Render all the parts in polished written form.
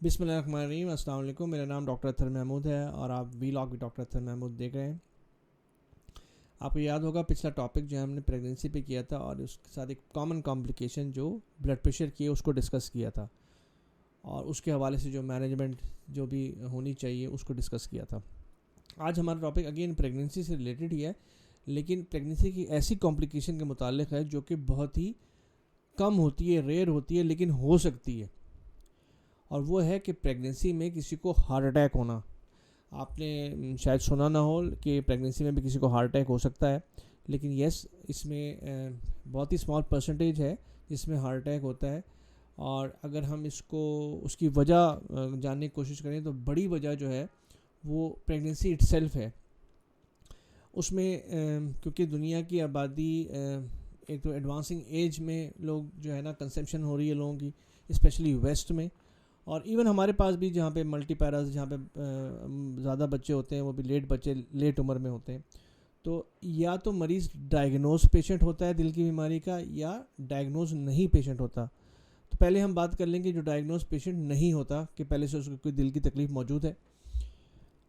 بسم اللہ الرحمن الرحیم. السلام علیکم. میرا نام ڈاکٹر اطہر محمود ہے اور آپ وی لاگ بھی ڈاکٹر اطہر محمود دیکھ رہے ہیں. آپ کو یاد ہوگا پچھلا ٹاپک جو ہم نے پریگنینسی پہ کیا تھا اور اس کے ساتھ ایک کامن کمپلیکیشن جو بلڈ پریشر کی ہے اس کو ڈسکس کیا تھا اور اس کے حوالے سے جو مینجمنٹ جو بھی ہونی چاہیے اس کو ڈسکس کیا تھا. آج ہمارا ٹاپک اگین پریگنینسی سے ریلیٹڈ ہی ہے, لیکن پریگنینسی کی ایسی کمپلیکیشن کے متعلق ہے جو کہ بہت ہی کم ہوتی ہے, ریئر ہوتی ہے, لیکن ہو سکتی ہے. اور وہ ہے کہ پریگنینسی میں کسی کو ہارٹ اٹیک ہونا. آپ نے شاید سنا نہ ہو کہ پریگنینسی میں بھی کسی کو ہارٹ اٹیک ہو سکتا ہے, لیکن یس اس میں بہت ہی اسمال پرسنٹیج ہے جس میں ہارٹ اٹیک ہوتا ہے. اور اگر ہم اس کی وجہ جاننے کی کوشش کریں تو بڑی وجہ جو ہے وہ پریگنینسی اٹ سیلف ہے. اس میں کیونکہ دنیا کی آبادی ایک تو ایڈوانسنگ ایج میں لوگ جو ہے نا کنسپشن ہو رہی ہے لوگوں کی, اسپیشلی ویسٹ میں, اور ایون ہمارے پاس بھی جہاں پہ ملٹی پیراز جہاں پہ زیادہ بچے ہوتے ہیں وہ بھی لیٹ عمر میں ہوتے ہیں. تو یا تو مریض ڈائگنوز پیشنٹ ہوتا ہے دل کی بیماری کا یا ڈائگنوز نہیں پیشنٹ ہوتا. تو پہلے ہم بات کر لیں کہ جو ڈائگنوز پیشنٹ نہیں ہوتا کہ پہلے سے اس کو کوئی دل کی تکلیف موجود ہے.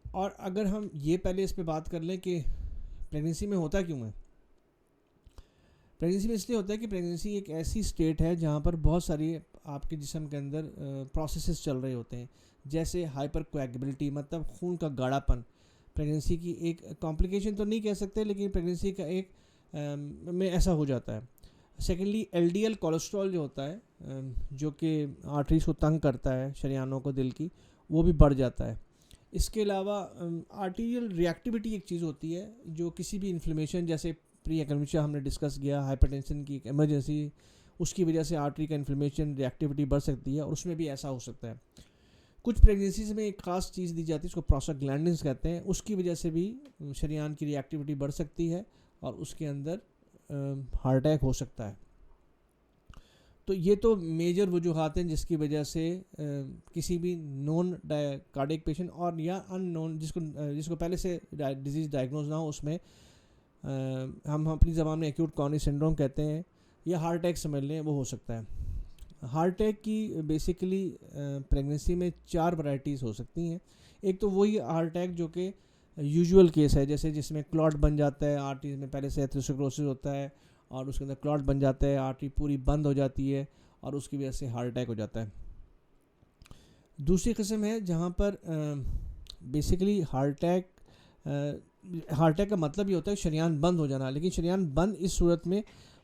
اور اگر ہم یہ پہلے اس پہ بات کر لیں کہ پریگنینسی میں ہوتا کیوں ہے. پریگنینسی میں اس لیے ہوتا ہے کہ پریگنینسی ایک ایسی سٹیٹ ہے جہاں پر بہت ساری آپ کے جسم کے اندر پروسیسز چل رہے ہوتے ہیں, جیسے ہائپر کویگبلٹی مطلب خون کا گاڑھا پن. پریگنینسی کی ایک کمپلیکیشن تو نہیں کہہ سکتے, لیکن پریگنینسی کا ایک میں ایسا ہو جاتا ہے. Secondly L D L cholesterol جو ہوتا ہے جو کہ آرٹریز کو تنگ کرتا ہے, شریانوں کو دل کی, وہ بھی بڑھ جاتا ہے. اس کے علاوہ آرٹیریل ریئیکٹیویٹی ایک چیز ہوتی ہے جو کسی بھی انفلیمیشن, جیسے پری ایکلمشیا ہم نے ڈسکس کیا, ہائپر ٹینشن کی ایک ایمرجنسی, اس کی وجہ سے آرٹری کا انفلیمیشن ریئیکٹیویٹی بڑھ سکتی ہے اور اس میں بھی ایسا ہو سکتا ہے. کچھ پریگنینسیز میں ایک خاص چیز دی جاتی ہے, اس کو پروسٹاگلینڈنز کہتے ہیں, اس کی وجہ سے بھی شریان کی ریئیکٹیویٹی بڑھ سکتی ہے اور اس کے اندر ہارٹ اٹیک ہو سکتا ہے. تو یہ تو میجر وجوہات ہیں جس کی وجہ سے کسی بھی نون کارڈیک پیشنٹ اور یا ان نون جس کو پہلے سے ڈیزیز ڈائگنوز نہ ہو, اس میں ہم اپنی زبان میں ایکیوٹ کورونری سنڈروم کہتے ہیں یا ہارٹ اٹیک سمجھ لیں, وہ ہو سکتا ہے. ہارٹ اٹیک کی بیسیکلی پریگنینسی میں 4 ورائٹیز ہو سکتی ہیں. ایک تو وہی ہارٹ اٹیک جو کہ یوزول کیس ہے, جیسے جس میں کلاٹ بن جاتا ہے آرٹریز میں, پہلے سے ایتھروسکلوسس ہوتا ہے اور اس کے اندر کلاٹ بن جاتا ہے, آرٹری پوری بند ہو جاتی ہے اور اس کی وجہ سے ہارٹ اٹیک ہو جاتا ہے. دوسری قسم ہے جہاں پر بیسیکلی ہارٹ اٹیک کا مطلب یہ ہوتا ہے شریان بند ہو جانا, لیکن شریان بند اس صورت میں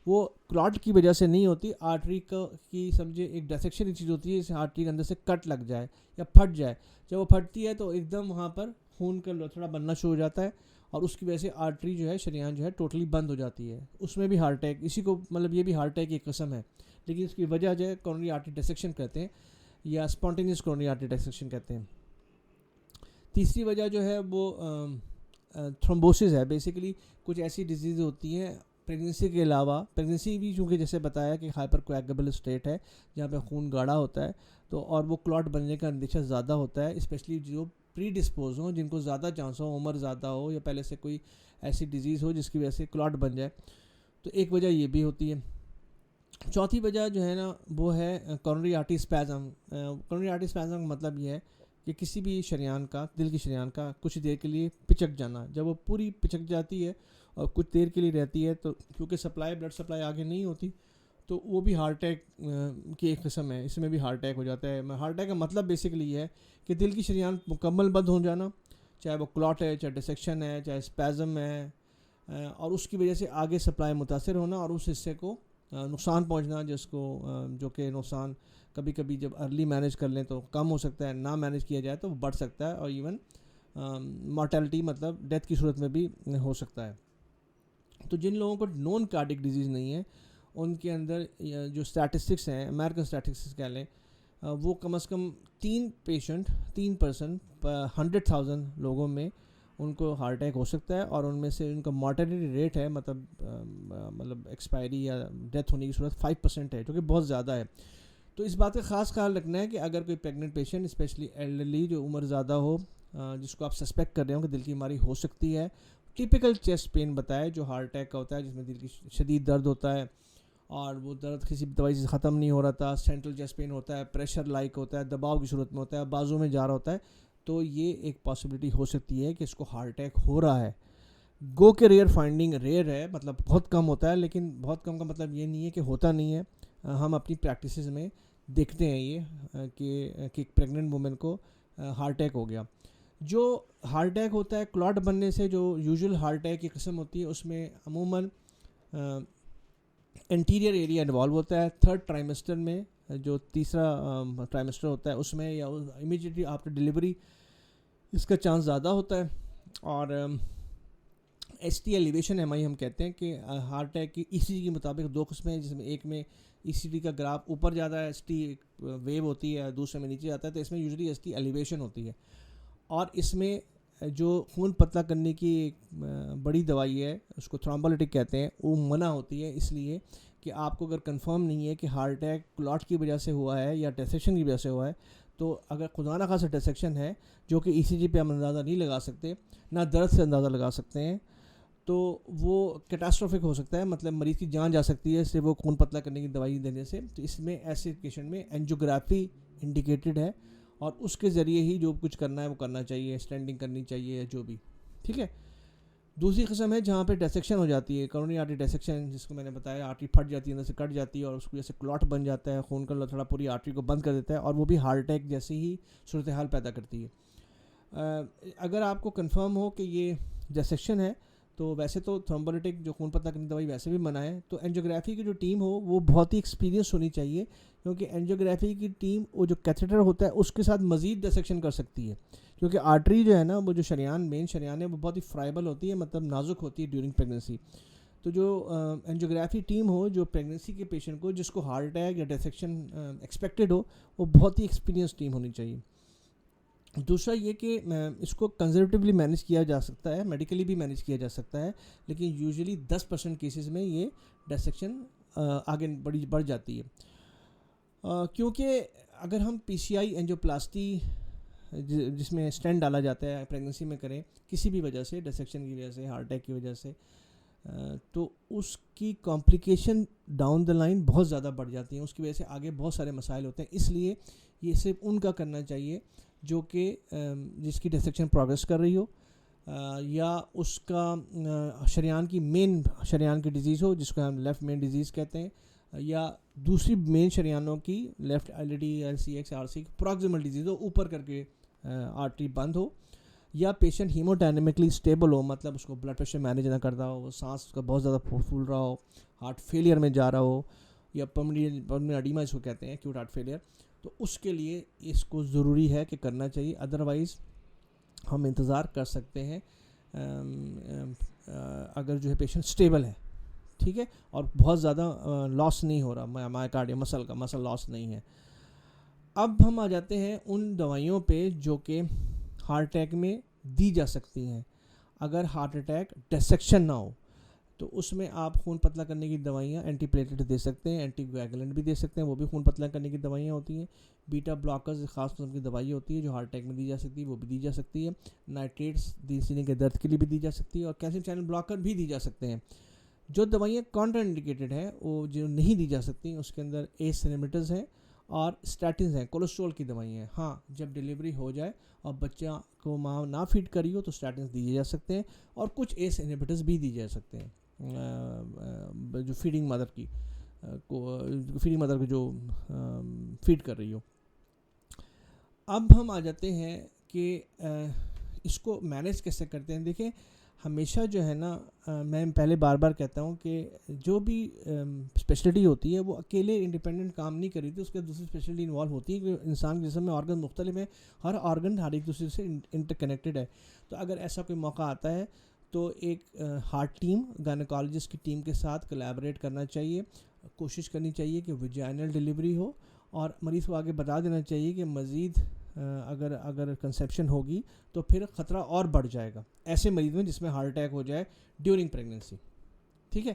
وہ کلاٹ کی وجہ سے نہیں ہوتی, آرٹری کی سمجھے ایک ڈسیکشن کی چیز ہوتی ہے, جسے آرٹری کے اندر سے کٹ لگ جائے یا پھٹ جائے. جب وہ پھٹتی ہے تو ایک دم وہاں پر خون کا لوتھڑا بننا شروع ہو جاتا ہے اور اس کی وجہ سے آرٹری جو ہے, شریان جو ہے ٹوٹلی بند ہو جاتی ہے. اس میں بھی ہارٹ اٹیک, اسی کو مطلب یہ بھی ہارٹ اٹیک کی ایک قسم ہے, لیکن اس کی وجہ جو ہے کورونری آرٹری ڈسیکشن کہتے ہیں یا اسپونٹینیس کورونری آرٹری ڈسیکشن کہتے ہیں. تیسری وجہ جو ہے وہ تھرومبوسس ہے. بیسیکلی کچھ ایسی ڈیزیز ہوتی ہیں پریگنینسی کے علاوہ, پریگنینسی بھی چونکہ جیسے بتایا کہ ہائپر کویگبل اسٹیٹ ہے جہاں پہ خون گاڑھا ہوتا ہے, تو اور وہ کلاٹ بننے کا اندیشہ زیادہ ہوتا ہے, اسپیشلی جو پری ڈسپوز ہوں, جن کو زیادہ چانس ہو, عمر زیادہ ہو یا پہلے سے کوئی ایسی ڈیزیز ہو جس کی وجہ سے کلاٹ بن جائے. تو ایک وجہ یہ بھی ہوتی ہے. چوتھی وجہ جو ہے نا وہ ہے کورونری آرٹری اسپیزم. کورونری آرٹری اسپیزم کا مطلب یہ ہے کہ کسی بھی شریان کا, دل کی شریان کا کچھ دیر کے لیے پچک جانا. جب وہ پوری پچک جاتی ہے اور کچھ دیر کے لیے رہتی ہے تو کیونکہ بلڈ سپلائی آگے نہیں ہوتی, تو وہ بھی ہارٹ اٹیک کی ایک قسم ہے. اس میں بھی ہارٹ اٹیک ہو جاتا ہے. ہارٹ اٹیک کا مطلب بیسیکلی یہ ہے کہ دل کی شریان مکمل بند ہو جانا, چاہے وہ کلاٹ ہے, چاہے ڈسیکشن ہے, چاہے اسپیزم ہے, اور اس کی وجہ سے آگے سپلائی متاثر ہونا اور اس حصے کو نقصان پہنچنا, جو کہ نقصان کبھی کبھی جب ارلی مینیج کر لیں تو کم ہو سکتا ہے, نہ مینیج کیا جائے تو بڑھ سکتا ہے, اور ایون مارٹیلٹی مطلب ڈیتھ کی صورت میں بھی ہو سکتا ہے. تو جن لوگوں کو نون کارڈک ڈیزیز نہیں ہے ان کے اندر جو اسٹیٹسٹکس ہیں, امریکن اسٹیٹسٹکس کہہ لیں, وہ کم از کم 3% 100,000 لوگوں میں ان کو ہارٹ اٹیک ہو سکتا ہے, اور ان میں سے ان کا مارٹیلٹی ریٹ ہے مطلب ایکسپائری یا ڈیتھ ہونے کی صورت 5% ہے, جو کہ بہت زیادہ ہے. تو اس بات کا خاص خیال رکھنا ہے کہ اگر کوئی پریگننٹ پیشنٹ, اسپیشلی ایلڈرلی جو عمر زیادہ ہو, جس کو آپ سسپیکٹ کر رہے ہوں کہ دل کی بیماری ہو سکتی ہے, ٹیپیکل چیسٹ پین بتائے جو ہارٹ اٹیک کا ہوتا ہے, جس میں دل کی شدید درد ہوتا ہے اور وہ درد کسی بھی دوائی سے ختم نہیں ہو رہا تھا، سینٹرل چیسٹ پین ہوتا ہے، پریشر لائک ہوتا ہے، دباؤ کی صورت میں ہوتا ہے، بازو میں جا رہا ہوتا ہے، تو یہ ایک پاسبلٹی ہو سکتی ہے کہ اس کو ہارٹ اٹیک ہو رہا ہے. گو کے ریئر فائنڈنگ ریئر ہے، مطلب بہت کم ہوتا ہے، لیکن بہت کم کا مطلب یہ نہیں ہے کہ ہوتا نہیں ہے. ہم اپنی پریکٹسز میں دیکھتے ہیں یہ کہ ایک پریگننٹ وومن کو ہارٹ اٹیک ہو گیا. جو ہارٹ اٹیک ہوتا ہے کلاٹ بننے سے، جو یوزول ہارٹ اٹیک کی قسم ہوتی ہے، اس میں عموماً انٹیریئر ایریا انوالو ہوتا ہے. تھرڈ ٹرائمسٹر میں، جو تیسرا ٹرائمسٹر ہوتا ہے اس میں، یا امیجیٹلی آفٹر ڈلیوری اس کا چانس زیادہ ہوتا ہے. اور ایس ٹی ایلیویشن ایم آئی ہم کہتے ہیں کہ ہارٹ اٹیک کی ای سی جی کے مطابق دو قسمیں ہیں، جس میں ایک میں ای سی ڈی کا گراف اوپر جاتا ہے، ایس ٹی ویو ہوتی ہے، دوسرے میں نیچے جاتا ہے. تو اس میں یوزلی ایس ٹی ایلیویشن ہوتی ہے. اور اس میں جو خون پتلا کرنے کی ایک بڑی دوائی ہے، اس کو تھرومبولیٹک کہتے ہیں، وہ منع ہوتی ہے، اس لیے کہ آپ کو اگر کنفرم نہیں ہے کہ ہارٹ اٹیک کلاٹ کی وجہ سے ہوا ہے یا ڈسیکشن کی وجہ سے ہوا ہے، تو اگر خدا نہ خاصا ڈسیکشن ہے جو کہ ای سی جی پہ ہم اندازہ نہیں لگا سکتے، نہ درد سے اندازہ لگا سکتے ہیں، تو وہ کیٹاسٹروفک ہو سکتا ہے، مطلب مریض کی جان جا سکتی ہے صرف وہ خون پتلا کرنے کی دوائی دینے سے. تو اس میں ایسے پیشنٹ میں اینجیوگرافی انڈیکیٹڈ ہے، اور اس کے ذریعے ہی جو کچھ کرنا ہے وہ کرنا چاہیے، اسٹینڈنگ کرنی چاہیے جو بھی. ٹھیک ہے. دوسری قسم ہے جہاں پہ ڈیسیکشن ہو جاتی ہے، کورونری آرٹری ڈیسیکشن، جس کو میں نے بتایا آرٹری پھٹ جاتی ہے، اندر سے کٹ جاتی ہے، اور اس کی وجہ سے کلاٹ بن جاتا ہے، خون کا لتڑا پوری آرٹری کو بند کر دیتا ہے، اور وہ بھی ہارٹ اٹیک جیسی ہی صورتحال پیدا کرتی ہے. اگر آپ کو کنفرم ہو کہ یہ ڈیسیکشن ہے، تو ویسے تو تھرومبولیٹک جو خون پتلا کرنے کی دوائی ویسے بھی منع ہے. تو اینجیوگرافی کی جو ٹیم ہو وہ بہت ہی ایکسپیرینس ہونی چاہیے، کیونکہ اینجیوگرافی کی ٹیم وہ جو کیتھیٹر ہوتا ہے اس کے ساتھ مزید ڈسیکشن کر سکتی ہے، کیونکہ آرٹری جو ہے نا، وہ جو شریان مین شریان ہے، وہ بہت ہی فرائبل ہوتی ہے، مطلب نازک ہوتی ہے ڈیورنگ پریگننسی. تو جو اینجیوگرافی ٹیم ہو جو پریگننسی کے پیشنٹ کو جس کو ہارٹ اٹیک یا ڈسیکشن ایکسپیکٹڈ ہو، وہ بہت ہی ایکسپیرینس ٹیم ہونی چاہیے. دوسرا یہ کہ اس کو کنزرویٹیولی مینیج کیا جا سکتا ہے، میڈیکلی بھی مینیج کیا جا سکتا ہے، لیکن یوزلی 10% کیسز میں یہ ڈسیکشن آگے بڑھ جاتی ہے. کیونکہ اگر ہم پی سی آئی اینجیوپلاسٹی جس میں اسٹینٹ ڈالا جاتا ہے پریگننسی میں کریں کسی بھی وجہ سے، ڈسیکشن کی وجہ سے، ہارٹ اٹیک کی وجہ سے، تو اس کی کمپلیکیشن ڈاؤن دا لائن بہت زیادہ بڑھ جاتی ہیں، اس کی وجہ سے آگے بہت سارے مسائل ہوتے ہیں. اس لیے یہ صرف ان کا کرنا چاہیے جو کہ جس کی ڈسیکشن پروگریس کر رہی ہو، یا اس کا شریان کی مین شریان کی ڈیزیز ہو جس کو ہم لیفٹ مین ڈیزیز کہتے ہیں، یا دوسری مین شریانوں کی left L D L C X R C proximal disease ہو، اوپر کر کے آرٹری بند ہو، یا پیشنٹ ہیموڈائنمکلی اسٹیبل ہو، مطلب اس کو بلڈ پریشر مینیج نہ کرتا ہو، سانس کا بہت زیادہ پھول رہا ہو، ہارٹ فیلئر میں جا رہا ہو، یا پلمونری ایڈیما اس کو کہتے ہیں، ایکیوٹ ہارٹ فیلئر. تو اس کے لیے اس کو ضروری ہے کہ کرنا چاہیے، ادروائز ہم انتظار کر سکتے ہیں اگر جو ہے پیشنٹ اسٹیبل ہے. ٹھیک ہے، اور بہت زیادہ لاس نہیں ہو رہا مائیکارڈیا مسل کا مسل لاس نہیں ہے. اب ہم آ جاتے ہیں ان دوائیوں پہ جو کہ ہارٹ اٹیک میں دی جا سکتی ہیں اگر ہارٹ اٹیک ڈسیکشن نہ ہو. تو اس میں آپ خون پتلا کرنے کی دوائیاں اینٹی پلیٹلیٹ دے سکتے ہیں، اینٹی کویگولنٹ بھی دے سکتے ہیں، وہ بھی خون پتلا کرنے کی دوائیاں ہوتی ہیں. بیٹا بلاکرز خاص قسم کی دوائی ہوتی ہے جو ہارٹ اٹیک میں دی جا سکتی ہے، وہ بھی دی جا سکتی ہے. نائٹریٹس دل سینے کے درد کے لیے بھی دی جا سکتی ہے، اور کیلشیم چینل بلاکر بھی دی جا سکتے ہیں. جو دوائیاں کانٹرا انڈیکیٹڈ ہیں، وہ جو نہیں دی جا سکتی، اس کے اندر ایس انہیبیٹرز ہیں اور اسٹیٹنز ہیں، کولیسٹرول کی دوائیاں ہیں. ہاں، جب ڈلیوری ہو جائے اور بچہ کو ماں نہ فیڈ کری ہو تو اسٹیٹنز دیے جا سکتے ہیں، اور کچھ ایس انہیبیٹرز بھی دی جا سکتے ہیں جو فیڈنگ مدر کو جو فیڈ کر رہی ہو. اب ہم آ جاتے ہیں کہ اس کو مینیج کیسے کرتے ہیں. دیکھیں، ہمیشہ جو ہے نا، میں پہلے بار بار کہتا ہوں کہ جو بھی اسپیشلٹی ہوتی ہے وہ اکیلے انڈیپینڈنٹ کام نہیں کر رہی تھی، اس کے دوسری اسپیشلٹی انوالو ہوتی ہے، کہ انسان کے جسم میں آرگن مختلف ہیں، ہر آرگن ہر ایک دوسرے سے انٹر کنیکٹڈ ہے. تو اگر ایسا کوئی موقع آتا ہے تو ایک ہارٹ ٹیم گائنیکالوجسٹ کی ٹیم کے ساتھ کولیبریٹ کرنا چاہیے، کوشش کرنی چاہیے کہ ویجائنل ڈلیوری ہو، اور مریض کو آگے بتا دینا چاہیے کہ مزید اگر کنسیپشن ہوگی تو پھر خطرہ اور بڑھ جائے گا ایسے مریض میں جس میں ہارٹ اٹیک ہو جائے ڈیورنگ پریگننسی. ٹھیک ہے.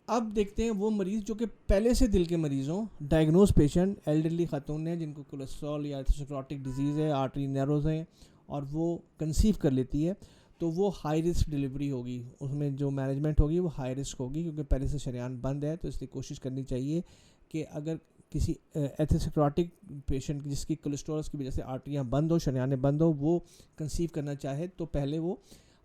اب دیکھتے ہیں وہ مریض جو کہ پہلے سے دل کے مریض ہوں، ڈائگنوز پیشنٹ، ایلڈرلی خاتون ہیں جن کو کولیسٹرول یا ایتھروسکلروٹک ڈیزیز ہے، آرٹری نیروز ہیں، اور وہ کنسیو کر لیتی ہے. تو وہ ہائی رسک ڈلیوری ہوگی، اس میں جو مینجمنٹ ہوگی وہ ہائی رسک ہوگی، کیونکہ پہلے سے شریان بند ہے. تو اس لیے کوشش کرنی چاہیے کہ اگر کسی ایتھروسکلروٹک پیشنٹ جس کی کولیسٹرولس کی وجہ سے آرٹریاں بند ہو، شریانیں بند ہو، وہ کنسیو کرنا چاہے تو پہلے وہ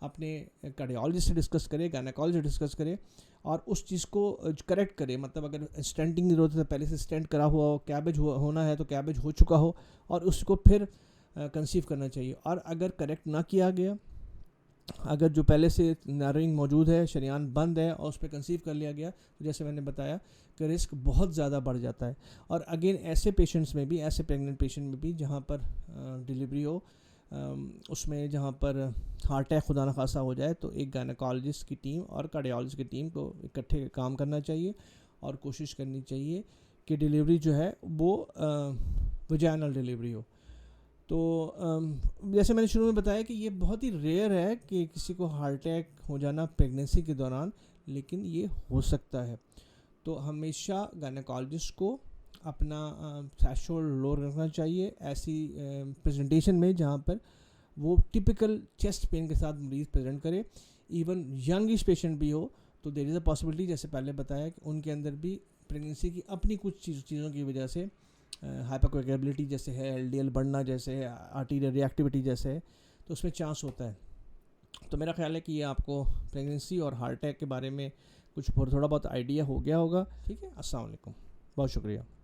اپنے کارڈیالوجسٹ سے ڈسکس کرے، گائنیکالوجسٹ سے ڈسکس کرے اور اس چیز کو کریکٹ کرے. مطلب اگر اسٹینٹنگ کی ضرورت ہے پہلے سے اسٹینٹ کرا ہوا ہو، کیبج ہونا ہے تو کیبج ہو چکا ہو اور اس کو پھر کنسیو کرنا چاہیے. اور اگر کریکٹ نہ کیا گیا، اگر جو پہلے سے نیرونگ موجود ہے، شریان بند ہے اور اس پہ کنسیو کر لیا گیا، تو جیسے میں نے بتایا کہ رسک بہت زیادہ بڑھ جاتا ہے. اور اگین ایسے پیشنٹس میں بھی، ایسے پریگننٹ پیشنٹ میں بھی جہاں پر ڈلیوری ہو، اس میں جہاں پر ہارٹ اٹیک خدا نخواستہ ہو جائے، تو ایک گائنیکالوجسٹ کی ٹیم اور کارڈیالوجسٹ کی ٹیم کو اکٹھے کام کرنا چاہیے اور کوشش کرنی چاہیے کہ ڈلیوری جو ہے وہ ویجائنل ڈلیوری ہو. تو جیسے میں نے شروع میں بتایا کہ یہ بہت ہی ریئر ہے کہ کسی کو ہارٹ اٹیک ہو جانا پریگننسی کے دوران، لیکن یہ ہو سکتا ہے. تو ہمیشہ گائنیکالوجسٹ کو اپنا تھریشولڈ لو رکھنا چاہیے ایسی پریزنٹیشن میں جہاں پر وہ ٹپیکل چیسٹ پین کے ساتھ مریض پریزنٹ کرے. ایون ینگش پیشنٹ بھی ہو تو دیر از اے پاسبلٹی، جیسے پہلے بتایا، کہ ان کے اندر بھی پریگننسی کی اپنی کچھ چیزوں کی وجہ سے ہائپر کویگیبلٹی جیسے ہے، ایل ڈی ایل بڑھنا جیسے ہے، آرٹیریل ری ایکٹیویٹی جیسے ہے، تو اس میں چانس ہوتا ہے. تو میرا خیال ہے کہ یہ آپ کو پریگننسی اور ہارٹ اٹیک کے بارے میں کچھ تھوڑا بہت آئیڈیا ہو گیا ہوگا. ٹھیک ہے، السلام علیکم، بہت شکریہ.